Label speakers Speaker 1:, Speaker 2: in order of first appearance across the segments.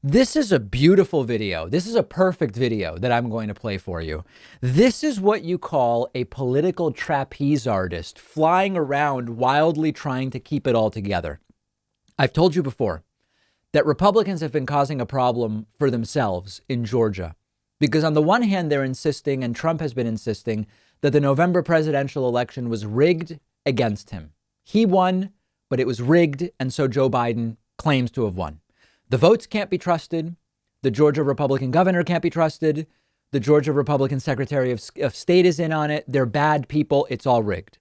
Speaker 1: This is a beautiful video. This is a perfect video that I'm going to play for you. This is what you call a political trapeze artist flying around wildly trying to keep it all together. I've told you before that Republicans have been causing a problem for themselves in Georgia because on the one hand, they're insisting, and Trump has been insisting, that the November presidential election was rigged against him. He won, but it was rigged, and so Joe Biden claims to have won. The votes can't be trusted. The Georgia Republican governor can't be trusted. The Georgia Republican Secretary of State is in on it. They're bad people. It's all rigged.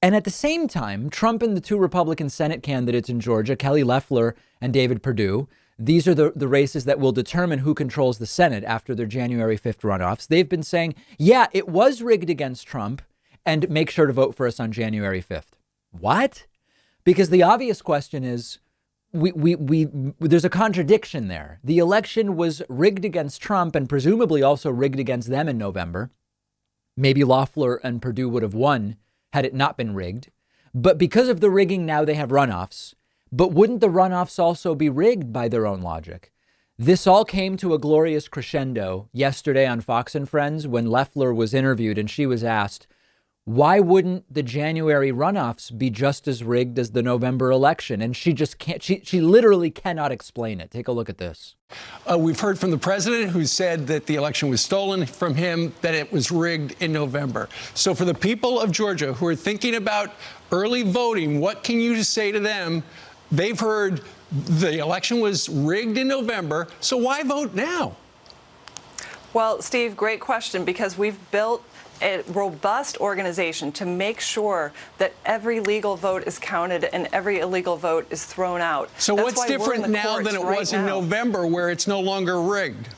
Speaker 1: And at the same time, Trump and the two Republican Senate candidates in Georgia, Kelly Loeffler and David Perdue, these are the races that will determine who controls the Senate after their January 5th runoffs. They've been saying, yeah, it was rigged against Trump, and make sure to vote for us on January 5th. What? Because the obvious question is, there's a contradiction there. The election was rigged against Trump and presumably also rigged against them in November. Maybe Loeffler and Perdue would have won had it not been rigged. But because of the rigging, now they have runoffs. But wouldn't the runoffs also be rigged by their own logic? This all came to a glorious crescendo yesterday on Fox and Friends when Loeffler was interviewed and she was asked, why wouldn't the January runoffs be just as rigged as the November election? And she just can't, she literally cannot explain it. Take a look at this.
Speaker 2: We've heard from the president who said that the election was stolen from him, that it was rigged in November. So for the people of Georgia who are thinking about early voting, what can you say to them? They've heard the election was rigged in November, so why vote now?
Speaker 3: Well, Steve, great question, because we've built a robust organization to make sure that every legal vote is counted and every illegal vote is thrown out.
Speaker 2: So what's different now than it was in November, where it's no longer rigged?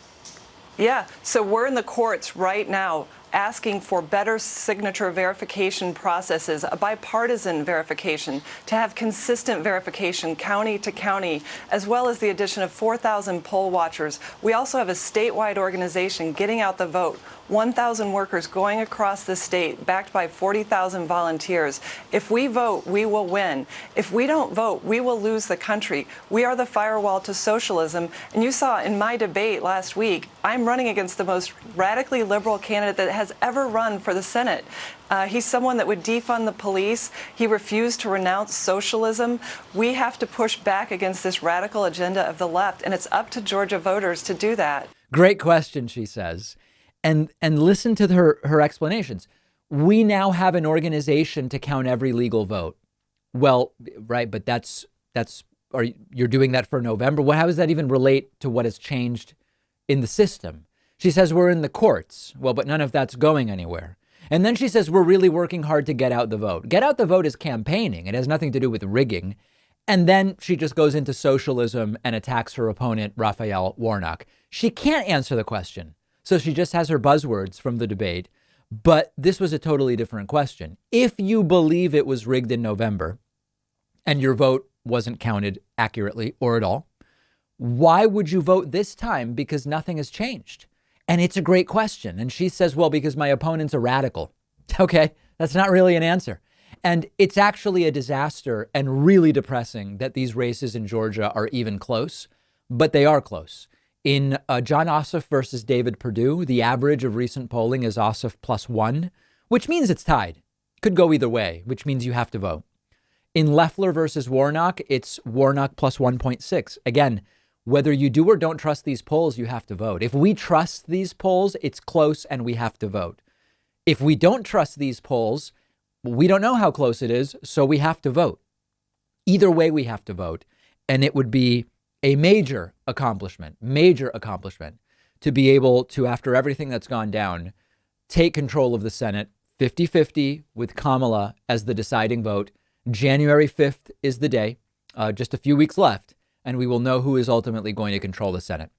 Speaker 3: Yeah, so we're in the courts right now asking for better signature verification processes, a bipartisan verification, to have consistent verification county to county, as well as the addition of 4,000 poll watchers. We also have a statewide organization getting out the vote, 1,000 workers going across the state, backed by 40,000 volunteers. If we vote, we will win. If we don't vote, we will lose the country. We are the firewall to socialism. And you saw in my debate last week, I'm running against the most radically liberal candidate that has ever run for the Senate. He's someone that would defund the police. He refused to renounce socialism. We have to push back against this radical agenda of the left, and it's up to Georgia voters to do that.
Speaker 1: Great question, she says. And listen to her explanations. We now have an organization to count every legal vote. Well, right, but you're doing that for November. How does that even relate to what has changed in the system? She says we're in the courts. Well, but none of that's going anywhere. And then she says we're really working hard to get out the vote. Get out the vote is campaigning. It has nothing to do with rigging. And then she just goes into socialism and attacks her opponent, Raphael Warnock. She can't answer the question. So she just has her buzzwords from the debate. But this was a totally different question. If you believe it was rigged in November and your vote wasn't counted accurately or at all, why would you vote this time? Because nothing has changed. And it's a great question. And she says, well, because my opponent's a radical. Okay, that's not really an answer. And it's actually a disaster and really depressing that these races in Georgia are even close, but they are close. In John Ossoff versus David Perdue, the average of recent polling is Ossoff +1, which means it's tied. Could go either way, which means you have to vote. In Loeffler versus Warnock, it's Warnock +1.6. Again, whether you do or don't trust these polls, you have to vote. If we trust these polls, it's close and we have to vote. If we don't trust these polls, we don't know how close it is, so we have to vote. Either way, we have to vote. And it would be a major accomplishment to be able to, after everything that's gone down, take control of the Senate 50-50 with Kamala as the deciding vote. January 5th is the day, just a few weeks left, and we will know who is ultimately going to control the Senate.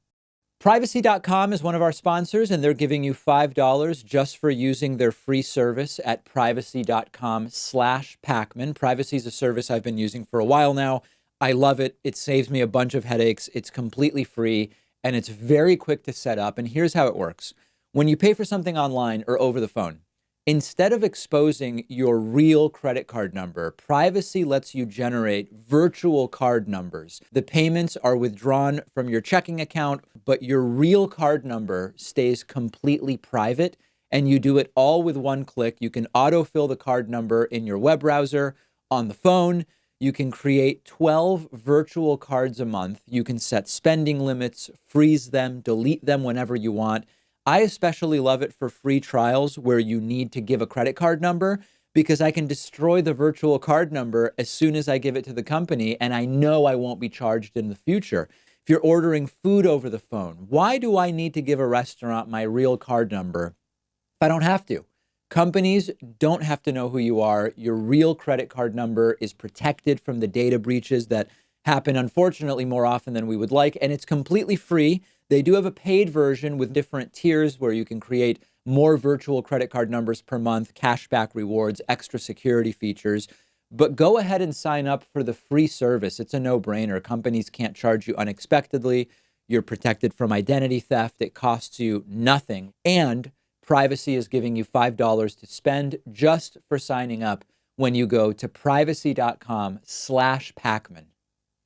Speaker 1: Privacy.com is one of our sponsors, and they're giving you $5 just for using their free service at privacy.com/Pakman. Privacy is a service I've been using for a while now. I love it. It saves me a bunch of headaches. It's completely free, and it's very quick to set up. And here's how it works. When you pay for something online or over the phone, Instead of exposing your real credit card number, privacy lets you generate virtual card numbers. The payments are withdrawn from your checking account, but your real card number stays completely private, and you do it all with one click. You can autofill the card number in your web browser, on the phone. You can create 12 virtual cards a month. You can set spending limits, freeze them, delete them whenever you want. I especially love it for free trials where you need to give a credit card number, because I can destroy the virtual card number as soon as I give it to the company, and I know I won't be charged in the future. If you're ordering food over the phone, why do I need to give a restaurant my real card number if I don't have to? Companies don't have to know who you are. Your real credit card number is protected from the data breaches that happen, unfortunately, more often than we would like, and it's completely free. They do have a paid version with different tiers where you can create more virtual credit card numbers per month, cashback rewards, extra security features. But go ahead and sign up for the free service. It's a no-brainer. Companies can't charge you unexpectedly. You're protected from identity theft. It costs you nothing. And privacy is giving you $5 to spend just for signing up when you go to privacy.com/Pakman.